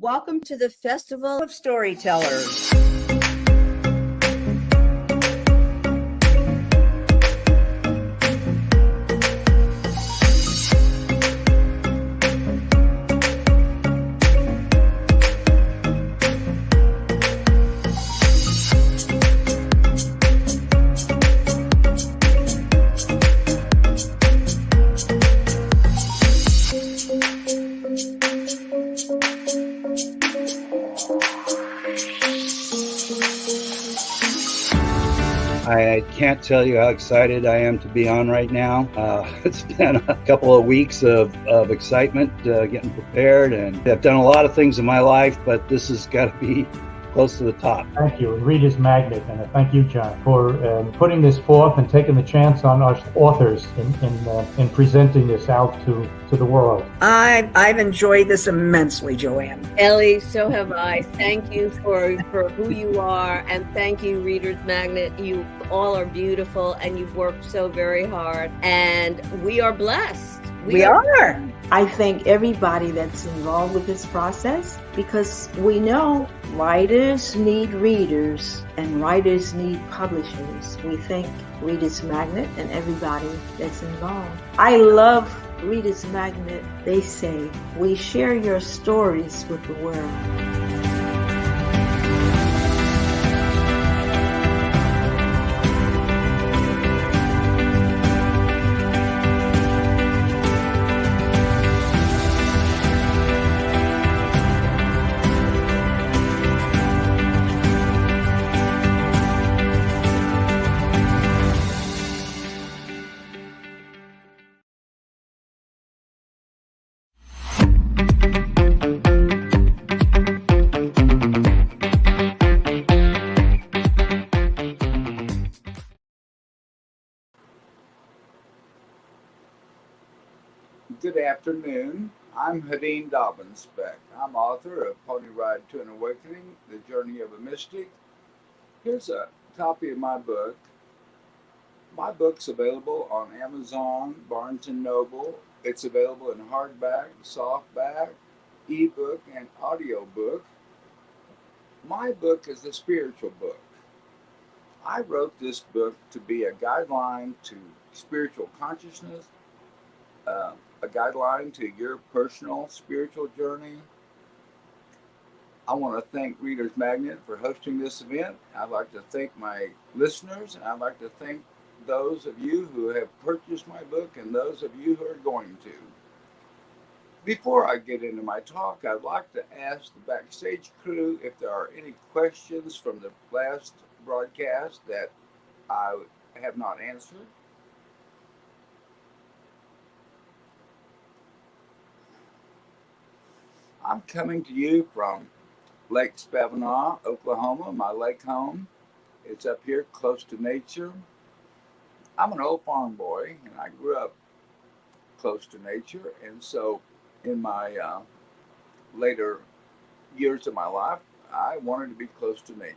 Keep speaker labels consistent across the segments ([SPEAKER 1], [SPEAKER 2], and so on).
[SPEAKER 1] Welcome to the Festival of Storytellers.
[SPEAKER 2] I can't tell you how excited I am to be on right now. It's been a couple of weeks of excitement, getting prepared, and I've done a lot of things in my life, but this has got to be close to the top.
[SPEAKER 3] Thank you, Reader's Magnet, and thank you, John, for putting this forth and taking the chance on us authors in presenting this out to the world.
[SPEAKER 4] I've enjoyed this immensely, Joanne.
[SPEAKER 1] Ellie, so have I. Thank you for who you are, and thank you, Reader's Magnet. You all are beautiful, and you've worked so very hard, and we are blessed.
[SPEAKER 4] We are.
[SPEAKER 5] I thank everybody that's involved with this process, because we know writers need readers and writers need publishers. We thank Reader's Magnet and everybody that's involved. I love Reader's Magnet. They say, we share your stories with the world.
[SPEAKER 6] Good afternoon. I'm HEDIN DAUBENSPEck. I'm author of Pony Ride to an Awakening, The Journey of a Mystic. Here's a copy of my book. My book's available on Amazon, Barnes & Noble. It's available in hardback, softback, ebook, and audiobook. My book is a spiritual book. I wrote this book to be a guideline to spiritual consciousness, a guideline to your personal spiritual journey. I want to thank Reader's Magnet for hosting this event. I'd like to thank my listeners, and I'd like to thank those of you who have purchased my book and those of you who are going to. Before I get into my talk, I'd like to ask the backstage crew if there are any questions from the last broadcast that I have not answered. I'm coming to you from Lake Spavinaw, Oklahoma, my lake home. It's up here close to nature. I'm an old farm boy, and I grew up close to nature. And so in my later years of my life, I wanted to be close to nature.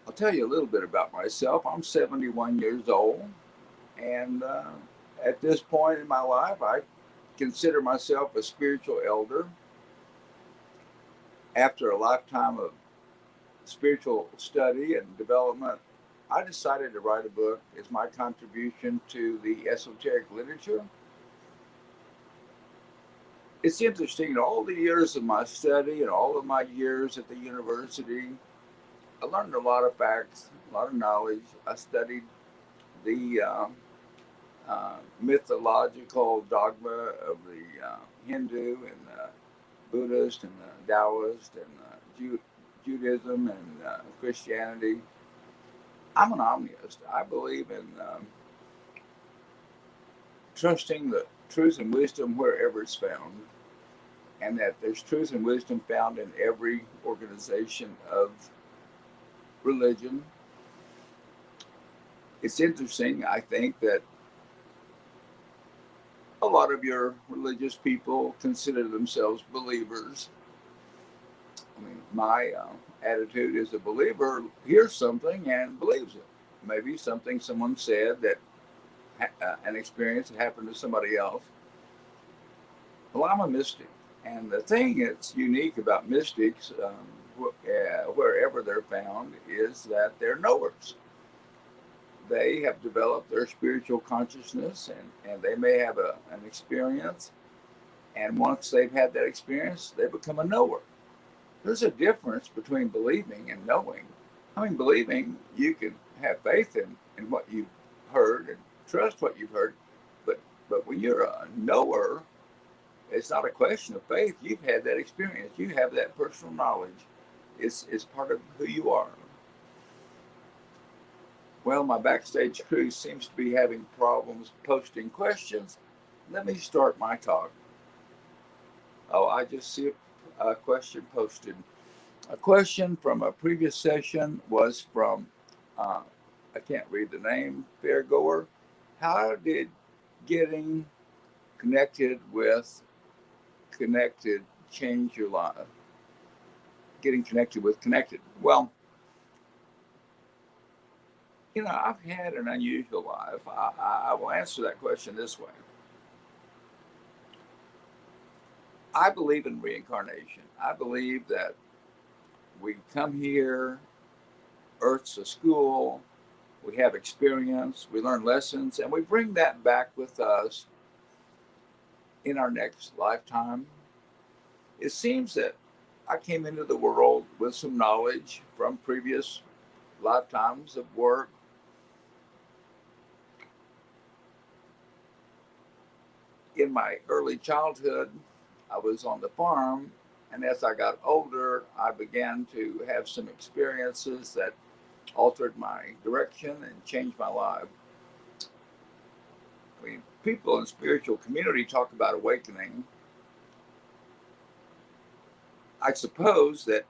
[SPEAKER 6] I'll tell you a little bit about myself. I'm 71 years old, and at this point in my life, I consider myself a spiritual elder. After a lifetime of spiritual study and development, I decided to write a book as my contribution to the esoteric literature. It's interesting, all the years of my study and all of my years at the university, I learned a lot of facts, a lot of knowledge. I studied the mythological dogma of the Hindu and the Buddhist and the Taoist and Judaism and Christianity. I'm an omnist. I believe in trusting the truth and wisdom wherever it's found, and that there's truth and wisdom found in every organization of religion. It's interesting, I think, that a lot of your religious people consider themselves believers. I mean, my attitude is a believer hears something and believes it. Maybe something someone said that an experience that happened to somebody else. Well, I'm a mystic. And the thing that's unique about mystics, wherever they're found, is that they're knowers. They have developed their spiritual consciousness, and they may have an experience. And once they've had that experience, they become a knower. There's a difference between believing and knowing. I mean, believing, you can have faith in what you've heard and trust what you've heard. But when you're a knower, it's not a question of faith. You've had that experience. You have that personal knowledge. It's part of who you are. Well, my backstage crew seems to be having problems posting questions. Let me start my talk. Oh, I just see a question posted. A question from a previous session was from, I can't read the name, Fairgoer. How did getting connected with connected change your life? Getting connected with connected. Well, I've had an unusual life. I will answer that question this way. I believe in reincarnation. I believe that we come here, Earth's a school, we have experience, we learn lessons, and we bring that back with us in our next lifetime. It seems that I came into the world with some knowledge from previous lifetimes of work. In my early childhood, I was on the farm, and as I got older, I began to have some experiences that altered my direction and changed my life. I mean, people in spiritual community talk about awakening. I suppose that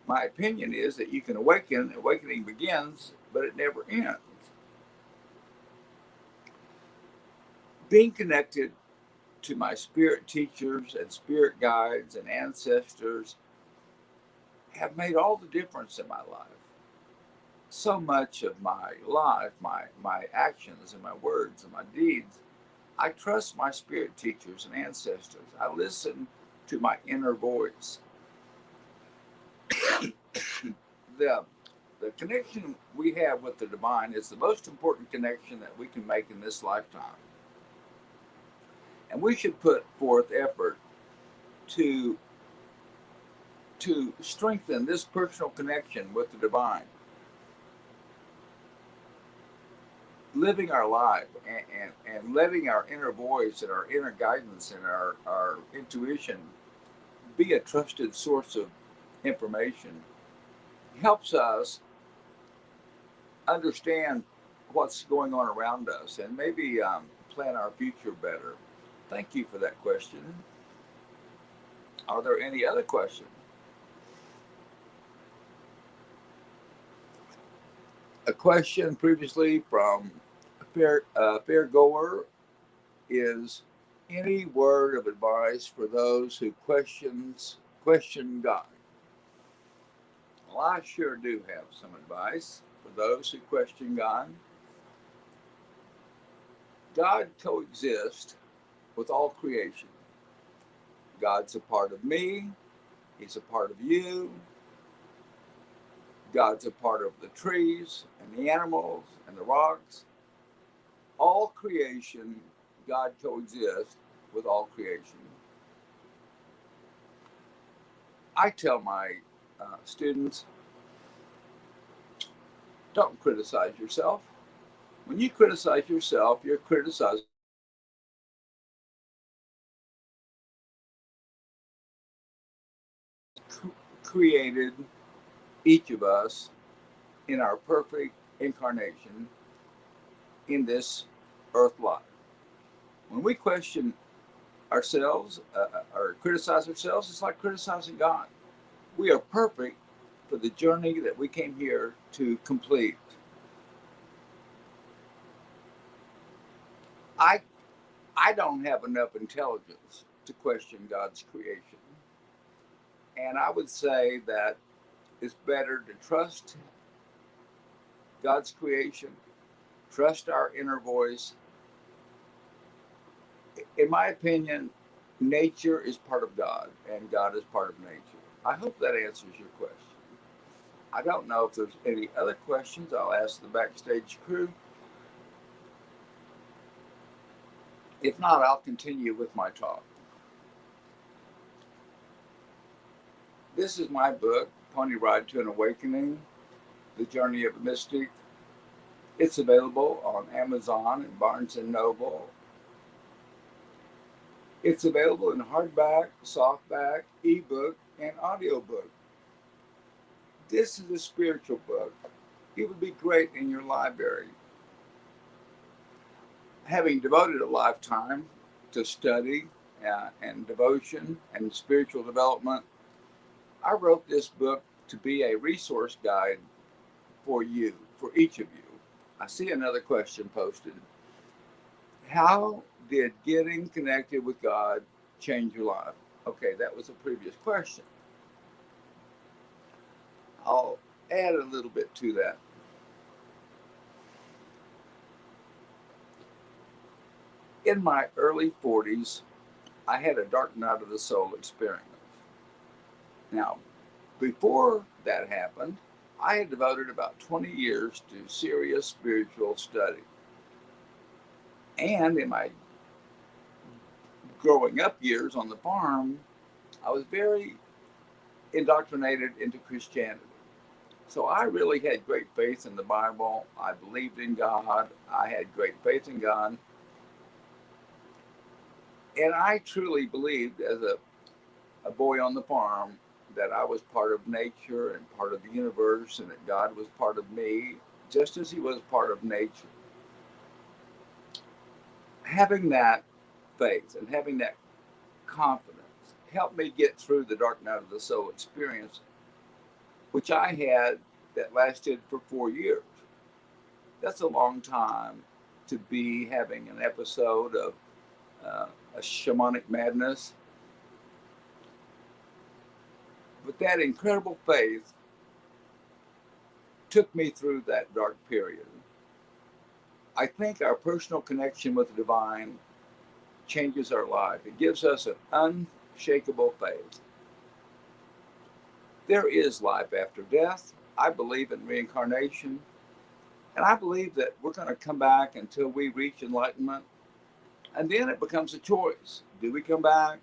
[SPEAKER 6] my opinion is that you can awaken, awakening begins, but it never ends. Being connected to my spirit teachers and spirit guides and ancestors have made all the difference in my life. So much of my life, my actions and my words and my deeds, I trust my spirit teachers and ancestors. I listen to my inner voice. The connection we have with the divine is the most important connection that we can make in this lifetime. And we should put forth effort to strengthen this personal connection with the divine. Living our life and letting our inner voice and our inner guidance and our intuition be a trusted source of information helps us understand what's going on around us and maybe plan our future better. Thank you for that question. Are there any other questions? A question previously from Fairgoer is any word of advice for those who question God? Well, I sure do have some advice for those who question God. God coexists with all creation. God's a part of me. He's a part of you. God's a part of the trees and the animals and the rocks. All creation, God coexists with all creation. I tell my students, don't criticize yourself. When you criticize yourself, you're criticizing created each of us in our perfect incarnation in this earth life. When we question ourselves or criticize ourselves, it's like criticizing God. We are perfect for the journey that we came here to complete. I don't have enough intelligence to question God's creation. And I would say that it's better to trust God's creation, trust our inner voice. In my opinion, nature is part of God and God is part of nature. I hope that answers your question. I don't know if there's any other questions. I'll ask the backstage crew. If not, I'll continue with my talk. This is my book, Pony Ride to an Awakening, The Journey of a Mystic. It's available on Amazon and Barnes & Noble. It's available in hardback, softback, ebook, and audiobook. This is a spiritual book. It would be great in your library. Having devoted a lifetime to study and devotion and spiritual development, I wrote this book to be a resource guide for you, for each of you. I see another question posted. How did getting connected with God change your life? Okay, that was a previous question. I'll add a little bit to that. In my early 40s, I had a dark night of the soul experience. Now, before that happened, I had devoted about 20 years to serious spiritual study. And in my growing up years on the farm, I was very indoctrinated into Christianity. So I really had great faith in the Bible. I believed in God. I had great faith in God. And I truly believed as a boy on the farm that I was part of nature and part of the universe and that God was part of me, just as he was part of nature. Having that faith and having that confidence helped me get through the dark night of the soul experience, which I had that lasted for 4 years. That's a long time to be having an episode of a shamanic madness. But that incredible faith took me through that dark period. I think our personal connection with the divine changes our life. It gives us an unshakable faith. There is life after death. I believe in reincarnation. And I believe that we're going to come back until we reach enlightenment. And then it becomes a choice. Do we come back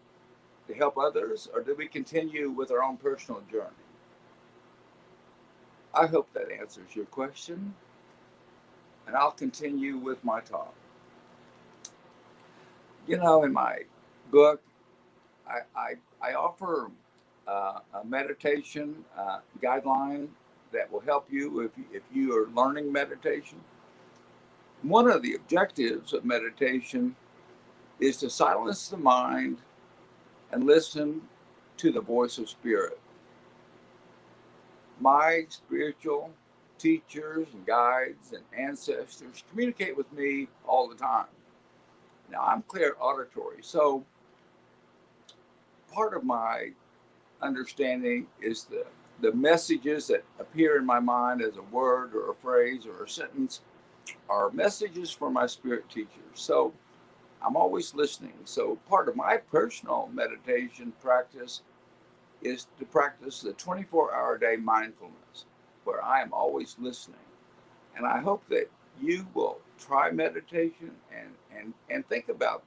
[SPEAKER 6] to help others, or do we continue with our own personal journey? I hope that answers your question. And I'll continue with my talk. You know, in my book, I offer a meditation guideline that will help you if you are learning meditation. One of the objectives of meditation is to silence the mind and listen to the voice of spirit. My spiritual teachers and guides and ancestors communicate with me all the time. Now, I'm clear auditory, so part of my understanding is the messages that appear in my mind as a word or a phrase or a sentence are messages from my spirit teachers. So I'm always listening. So part of my personal meditation practice is to practice the 24-hour-a-day mindfulness, where I am always listening. And I hope that you will try meditation and think about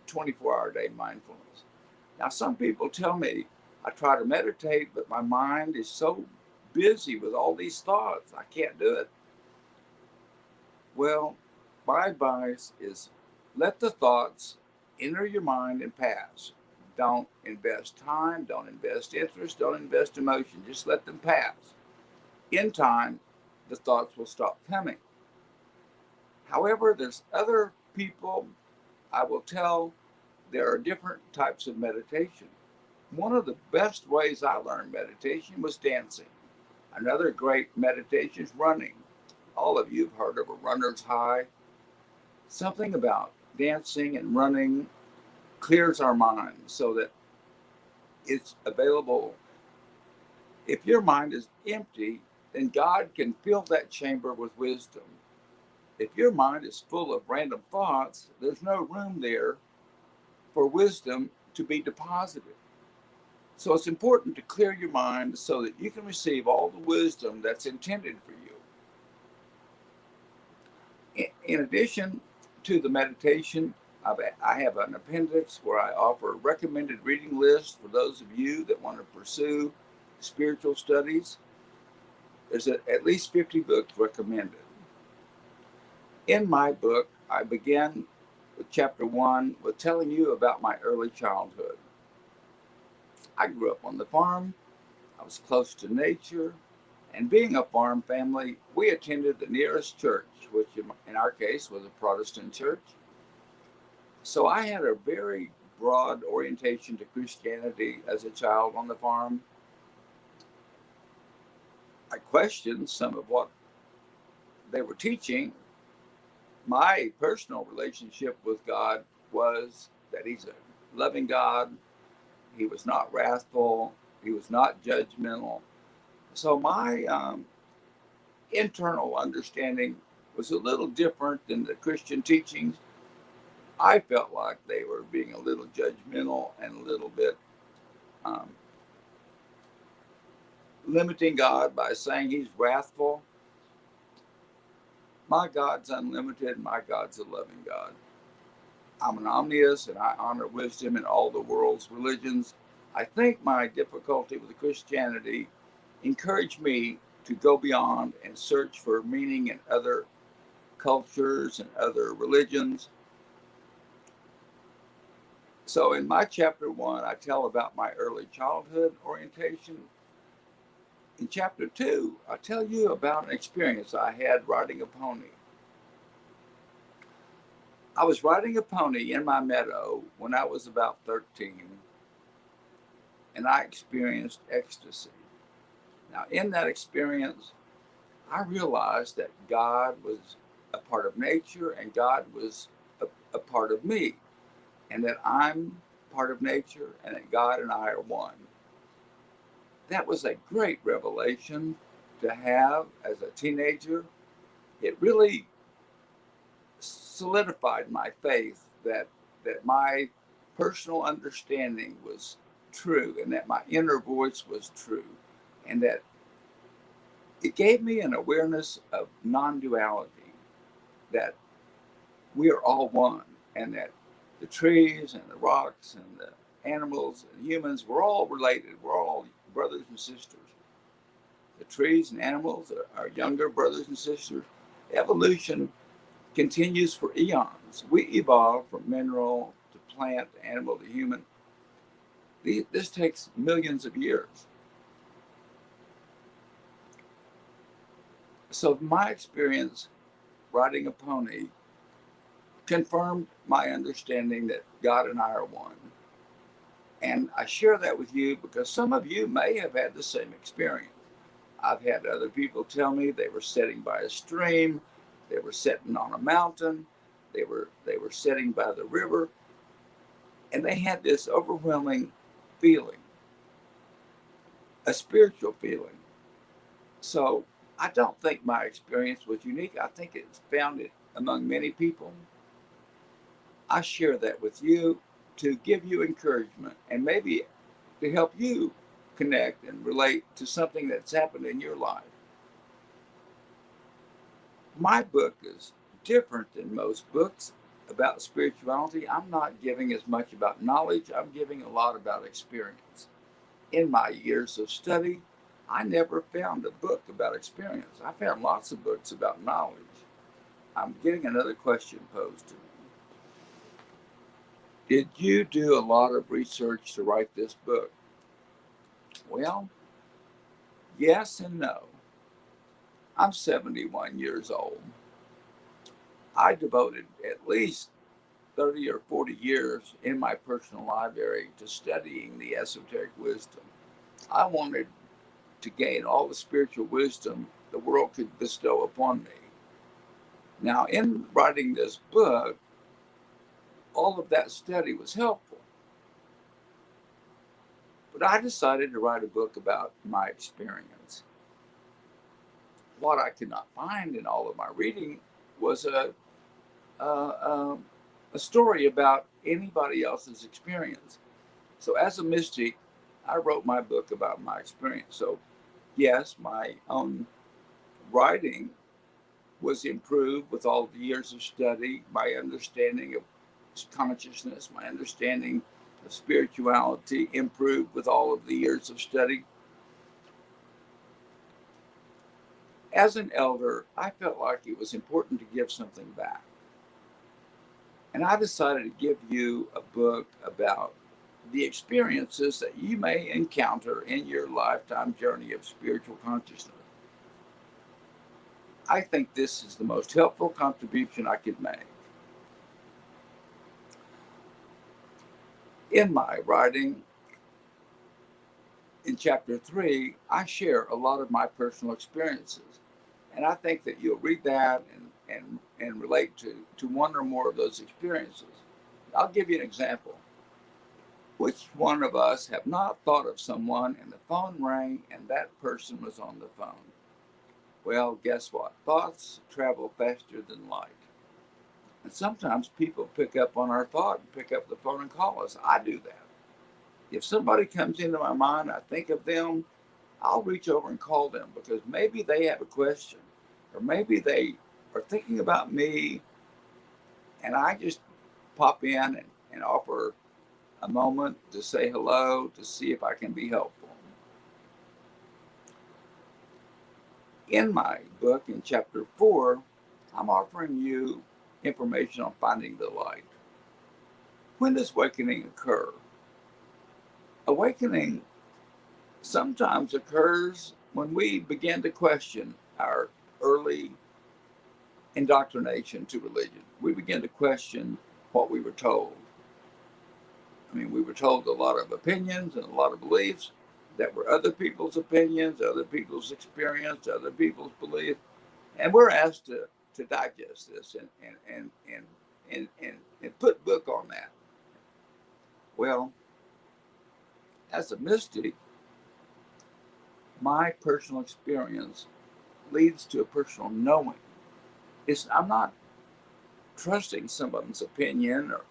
[SPEAKER 6] 24-hour-a-day mindfulness. Now, some people tell me I try to meditate, but my mind is so busy with all these thoughts, I can't do it. Well, my advice is let the thoughts enter your mind and pass. Don't invest time, don't invest interest, don't invest emotion. Just let them pass. In time, the thoughts will stop coming. However, there's other people I will tell there are different types of meditation. One of the best ways I learned meditation was dancing. Another great meditation is running. All of you have heard of a runner's high. Something about dancing and running clears our mind so that it's available. If your mind is empty, then God can fill that chamber with wisdom. If your mind is full of random thoughts, there's no room there for wisdom to be deposited. So it's important to clear your mind so that you can receive all the wisdom that's intended for you. In addition to the meditation, I have an appendix where I offer a recommended reading list for those of you that want to pursue spiritual studies. There's at least 50 books recommended. In my book, I begin with chapter 1 with telling you about my early childhood. I grew up on the farm. I was close to nature. And being a farm family, we attended the nearest church, which in our case was a Protestant church. So I had a very broad orientation to Christianity as a child on the farm. I questioned some of what they were teaching. My personal relationship with God was that He's a loving God. He was not wrathful. He was not judgmental. So my internal understanding was a little different than the Christian teachings. I felt like they were being a little judgmental and a little bit limiting God by saying He's wrathful. My God's unlimited. My God's a loving God. I'm an omnius and I honor wisdom in all the world's religions. I think my difficulty with Christianity encouraged me to go beyond and search for meaning in other cultures and other religions. So in my chapter 1, I tell about my early childhood orientation. In chapter 2, I tell you about an experience I had riding a pony. I was riding a pony in my meadow when I was about 13, and I experienced ecstasy. Now, in that experience, I realized that God was a part of nature and God was a part of me, and that I'm part of nature and that God and I are one. That was a great revelation to have as a teenager. It really solidified my faith that my personal understanding was true and that my inner voice was true, and that it gave me an awareness of non-duality, that we are all one, and that the trees and the rocks and the animals and humans, we're all related. We're all brothers and sisters. The trees and animals are younger brothers and sisters. Evolution continues for eons. We evolve from mineral to plant to animal to human. This takes millions of years. So my experience riding a pony confirmed my understanding that God and I are one. And I share that with you because some of you may have had the same experience. I've had other people tell me they were sitting by a stream, they were sitting on a mountain, they were sitting by the river, and they had this overwhelming feeling, a spiritual feeling. So I don't think my experience was unique. I think it's found it among many people. I share that with you to give you encouragement and maybe to help you connect and relate to something that's happened in your life. My book is different than most books about spirituality. I'm not giving as much about knowledge. I'm giving a lot about experience. In my years of study, I never found a book about experience. I found lots of books about knowledge. I'm getting another question posed to me. Did you do a lot of research to write this book? Well, yes and no. I'm 71 years old. I devoted at least 30 or 40 years in my personal library to studying the esoteric wisdom. I wanted to gain all the spiritual wisdom the world could bestow upon me. Now, in writing this book, all of that study was helpful. But I decided to write a book about my experience. What I could not find in all of my reading was a story about anybody else's experience. So as a mystic, I wrote my book about my experience. So yes, my own writing was improved with all the years of study, my understanding of consciousness, my understanding of spirituality improved with all of the years of study. As an elder, I felt like it was important to give something back. And I decided to give you a book about the experiences that you may encounter in your lifetime journey of spiritual consciousness. I think this is the most helpful contribution I could make. In my writing, in chapter 3, I share a lot of my personal experiences. And I think that you'll read that and relate to one or more of those experiences. I'll give you an example. Which one of us have not thought of someone and the phone rang and that person was on the phone? Well, guess what? Thoughts travel faster than light. And sometimes people pick up on our thought and pick up the phone and call us. I do that. If somebody comes into my mind, I think of them, I'll reach over and call them because maybe they have a question or maybe they are thinking about me, and I just pop in and offer a moment to say hello, to see if I can be helpful. In my book, in chapter 4, I'm offering you information on finding the light. When does awakening occur? Awakening sometimes occurs when we begin to question our early indoctrination to religion. We begin to question what we were told. I mean, we were told a lot of opinions and a lot of beliefs that were other people's opinions, other people's experience, other people's beliefs. And we're asked to digest this and put book on that. Well, as a mystic, my personal experience leads to a personal knowing. I'm not trusting someone's opinion or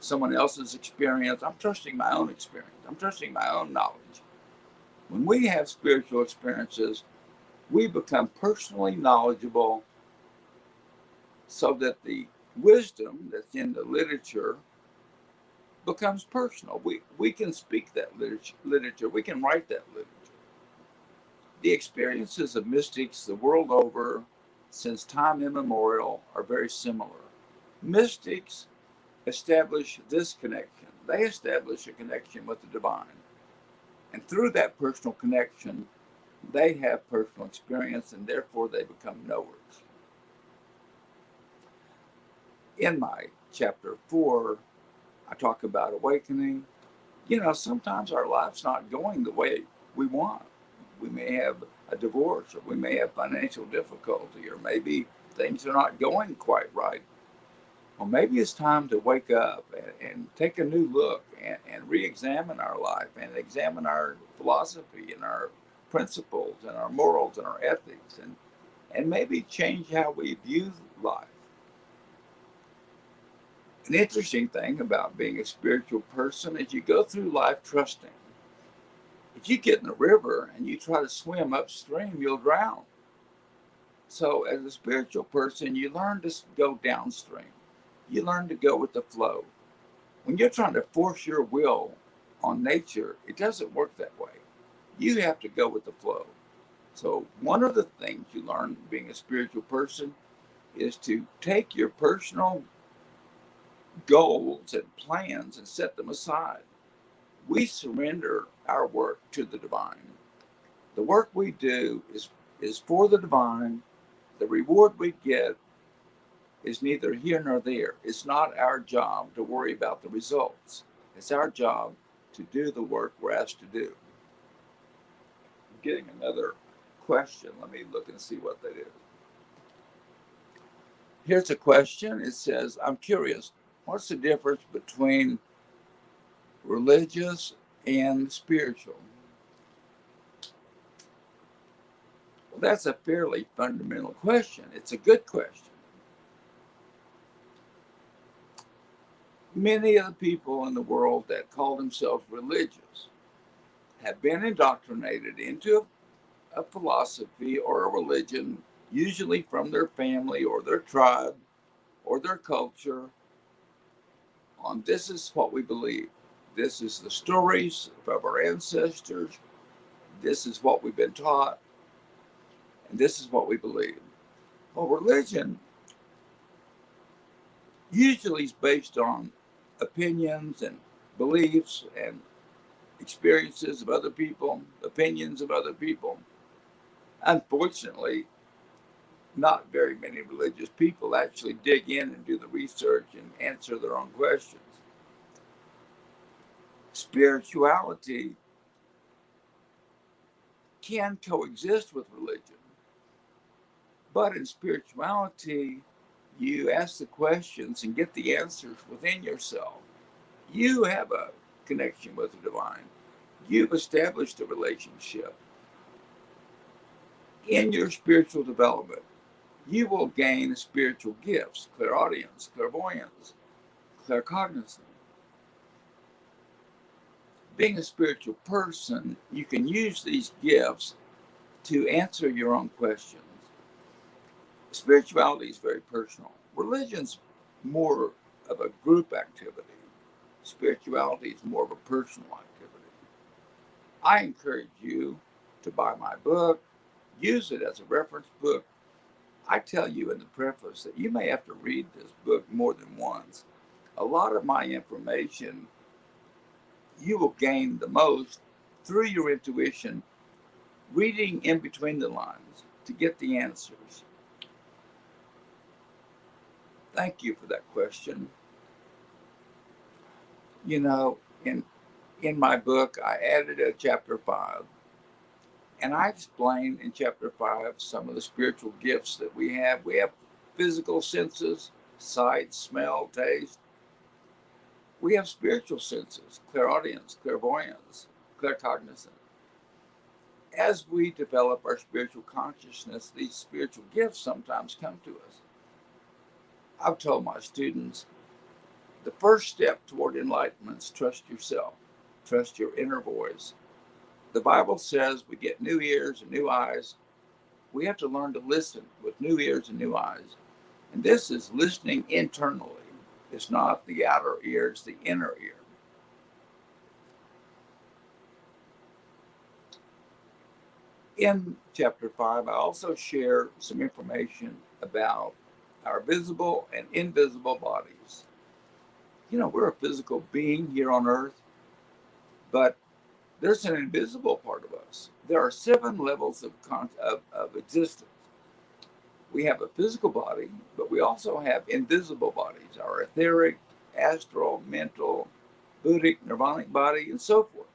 [SPEAKER 6] someone else's experience. I'm trusting my own experience. I'm trusting my own knowledge. When we have spiritual experiences, we become personally knowledgeable so that the wisdom that's in the literature becomes personal. We can speak that literature. We can write that literature. The experiences of mystics the world over since time immemorial are very similar. Mystics establish this connection. They establish a connection with the divine. And through that personal connection, they have personal experience and therefore they become knowers. In my chapter 4, I talk about awakening. You know, sometimes our life's not going the way we want. We may have a divorce, or we may have financial difficulty, or maybe things are not going quite right. Well, maybe it's time to wake up and take a new look and re-examine our life and examine our philosophy and our principles and our morals and our ethics and maybe change how we view life. An interesting thing about being a spiritual person is you go through life trusting. If you get in the river and you try to swim upstream, you'll drown. So as a spiritual person, you learn to go downstream. You learn to go with the flow. When you're trying to force your will on nature, it doesn't work that way. You have to go with the flow. So one of the things you learn being a spiritual person is to take your personal goals and plans and set them aside. We surrender our work to the divine. The work we do is for the divine. The reward we get is neither here nor there. It's not our job to worry about the results. It's our job to do the work we're asked to do. I'm getting another question. Let me look and see what that is. Here's a question. It says, I'm curious, what's the difference between religious and spiritual? Well, that's a fairly fundamental question. It's a good question. Many of the people in the world that call themselves religious have been indoctrinated into a philosophy or a religion, usually from their family or their tribe or their culture, on this is what we believe. This is the stories of our ancestors. This is what we've been taught. And this is what we believe. Well, religion usually is based on opinions and beliefs and experiences of other people, opinions of other people. Unfortunately, not very many religious people actually dig in and do the research and answer their own questions. Spirituality can coexist with religion, but in spirituality, you ask the questions and get the answers within yourself. You have a connection with the divine. You've established a relationship. In your spiritual development, you will gain spiritual gifts, clairaudience, clairvoyance, claircognizance. Being a spiritual person, you can use these gifts to answer your own questions. Spirituality is very personal. Religion's more of a group activity. Spirituality is more of a personal activity. I encourage you to buy my book, use it as a reference book. I tell you in the preface that you may have to read this book more than once. A lot of my information you will gain the most through your intuition, reading in between the lines to get the answers. Thank you for that question. You know, in my book, I added a chapter 5, and I explain in chapter 5 some of the spiritual gifts that we have. We have physical senses, sight, smell, taste. We have spiritual senses, clairaudience, clairvoyance, claircognizance. As we develop our spiritual consciousness, these spiritual gifts sometimes come to us. I've told my students, the first step toward enlightenment is trust yourself, trust your inner voice. The Bible says we get new ears and new eyes. We have to learn to listen with new ears and new eyes. And this is listening internally. It's not the outer ear, it's the inner ear. In chapter 5, I also share some information about our visible and invisible bodies. You know, we're a physical being here on earth, but there's an invisible part of us. There are 7 levels of existence. We have a physical body, but we also have invisible bodies, our etheric, astral, mental, Buddhic, nirvanic body, and so forth.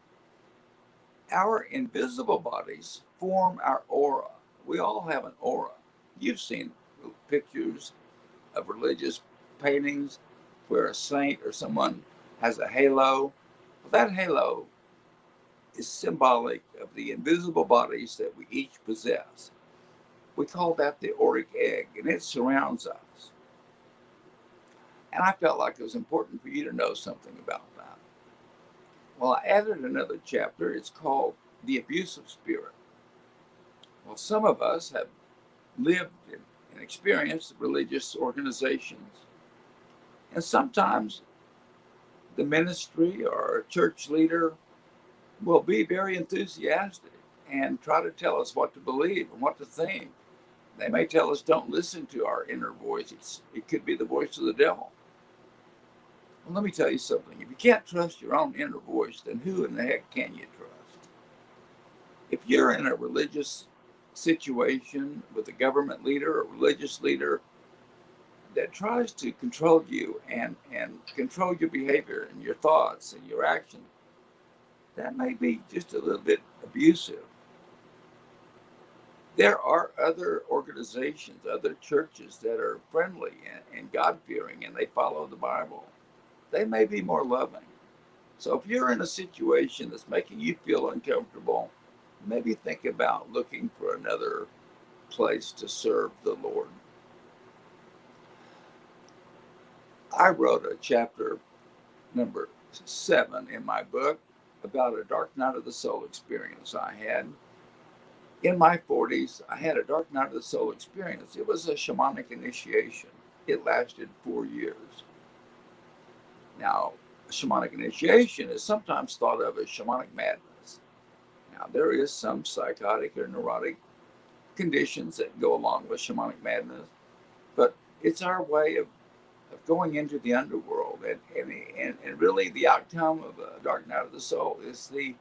[SPEAKER 6] Our invisible bodies form our aura. We all have an aura. You've seen pictures of religious paintings where a saint or someone has a halo. Well, that halo is symbolic of the invisible bodies that we each possess. We call that the auric egg, and it surrounds us. And I felt like it was important for you to know something about that. Well, I added another chapter. It's called The Abusive Spirit. Well, some of us have lived and experienced religious organizations. And sometimes the ministry or a church leader will be very enthusiastic and try to tell us what to believe and what to think. They may tell us don't listen to our inner voice. It could be the voice of the devil. Well, let me tell you something. If you can't trust your own inner voice, then who in the heck can you trust? If you're in a religious situation with a government leader or religious leader that tries to control you and control your behavior and your thoughts and your actions, that may be just a little bit abusive. There are other organizations, other churches that are friendly and God-fearing, and they follow the Bible. They may be more loving. So if you're in a situation that's making you feel uncomfortable, maybe think about looking for another place to serve the Lord. I wrote a chapter number 7 in my book about a dark night of the soul experience I had. In my 40s, I had a dark night of the soul experience. It was a shamanic initiation. It lasted 4 years. Now, a shamanic initiation is sometimes thought of as shamanic madness. Now, there is some psychotic or neurotic conditions that go along with shamanic madness, but it's our way of going into the underworld. And really, the outcome of a dark night of the soul is the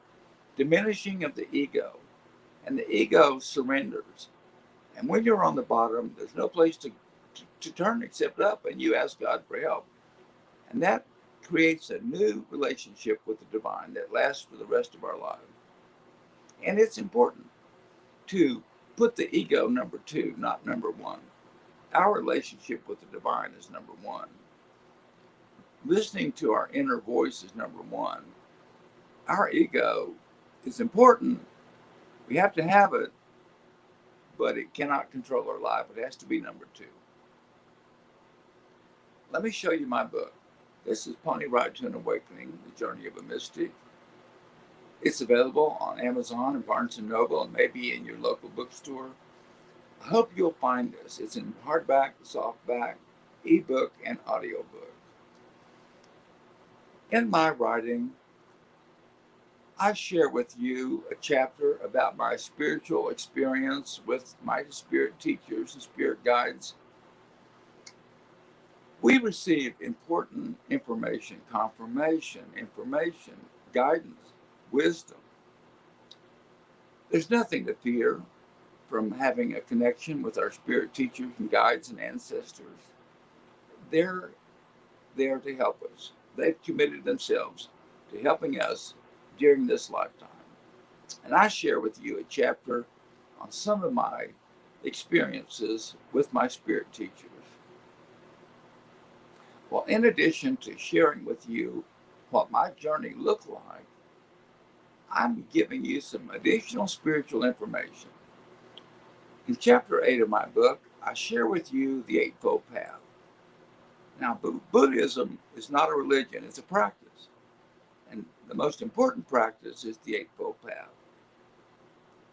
[SPEAKER 6] diminishing of the ego. And the ego surrenders. And when you're on the bottom, there's no place to turn except up, and you ask God for help. And that creates a new relationship with the divine that lasts for the rest of our lives. And it's important to put the ego number 2, not number 1. Our relationship with the divine is number 1. Listening to our inner voice is number 1. Our ego is important. We have to have it, but it cannot control our life. It has to be number 2. Let me show you my book. This is Pony Ride to an Awakening, The Journey of a Mystic. It's available on Amazon and Barnes & Noble and maybe in your local bookstore. I hope you'll find this. It's in hardback, softback, ebook, and audiobook. In my writing, I share with you a chapter about my spiritual experience with my spirit teachers and spirit guides. We receive important information, confirmation, guidance, wisdom. There's nothing to fear from having a connection with our spirit teachers and guides and ancestors. They're there to help us. They've committed themselves to helping us during this lifetime. And I share with you a chapter on some of my experiences with my spirit teachers. Well, in addition to sharing with you what my journey looked like, I'm giving you some additional spiritual information. In chapter 8 of my book, I share with you the Eightfold Path. Now, Buddhism is not a religion, it's a practice. And the most important practice is the Eightfold Path.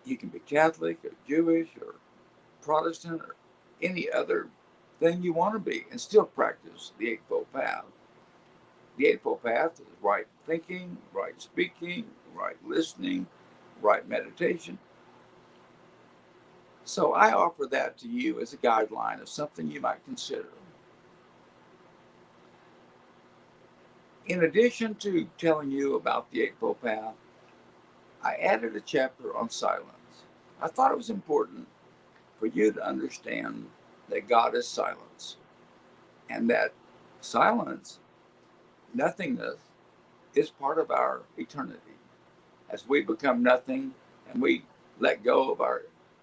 [SPEAKER 6] You can be Catholic or Jewish or Protestant or any other thing you want to be and still practice the Eightfold Path. The Eightfold Path is right thinking, right speaking, right listening, right meditation. So I offer that to you as a guideline of something you might consider. In addition to telling you about the Eightfold Path, I added a chapter on silence. I thought it was important for you to understand that God is silence, and that silence, nothingness, is part of our eternity. As we become nothing and we let go of our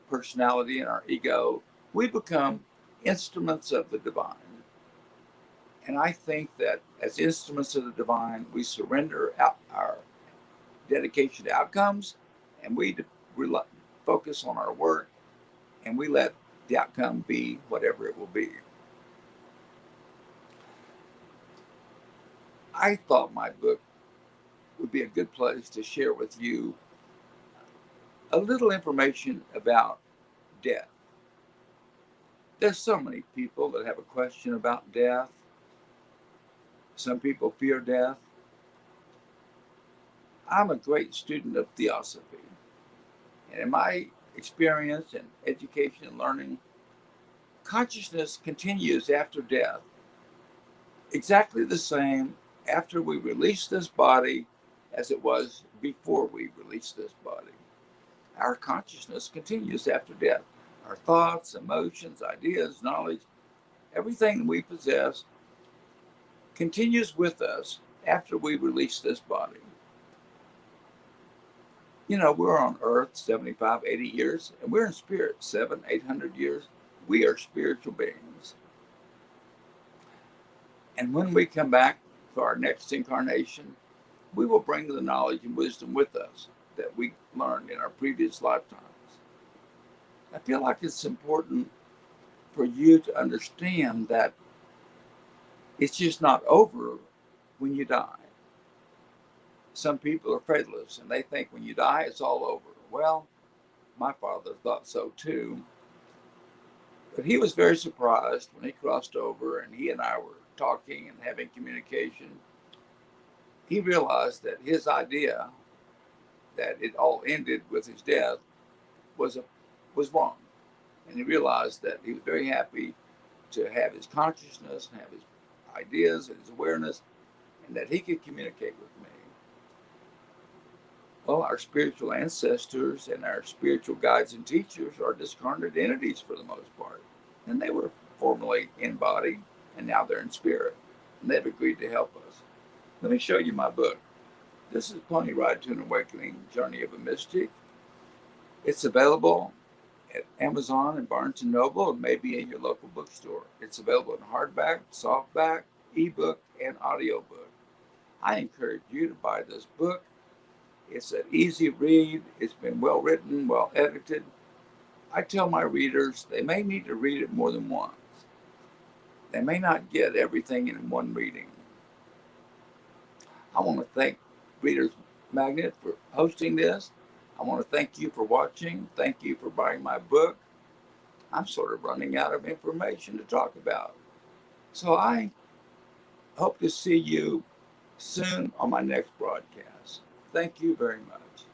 [SPEAKER 6] personality and our ego, we become instruments of the divine. And I think that as instruments of the divine, we surrender our dedication to outcomes, and we focus on our work, and we let the outcome be whatever it will be. I thought my book would be a good place to share with you a little information about death. There's so many people that have a question about death. Some people fear death. I'm a great student of theosophy. And in my experience and education and learning, consciousness continues after death, exactly the same after we release this body as it was before we released this body. Our consciousness continues after death. Our thoughts, emotions, ideas, knowledge, everything we possess continues with us after we release this body. You know, we're on earth 75, 80 years, and we're in spirit 700, 800 years. We are spiritual beings. And when we come back for our next incarnation, we will bring the knowledge and wisdom with us that we learned in our previous lifetimes. I feel like it's important for you to understand that it's just not over when you die. Some people are fatalist and they think when you die, it's all over. Well, my father thought so too. But he was very surprised when he crossed over and he and I were talking and having communication. He realized that his idea that it all ended with his death was wrong. And he realized that he was very happy to have his consciousness and have his ideas and his awareness, and that he could communicate with me. Well, our spiritual ancestors and our spiritual guides and teachers are discarnate entities for the most part. And they were formerly in body, and now they're in spirit. And they've agreed to help us. Let me show you my book. This is Pony Ride to an Awakening, Journey of a Mystic. It's available at Amazon and Barnes & Noble, and maybe in your local bookstore. It's available in hardback, softback, ebook, and audiobook. I encourage you to buy this book. It's an easy read. It's been well written, well edited. I tell my readers they may need to read it more than once. They may not get everything in one reading. I want to thank Reader's Magnet for hosting this. I want to thank you for watching. Thank you for buying my book. I'm sort of running out of information to talk about. So I hope to see you soon on my next broadcast. Thank you very much.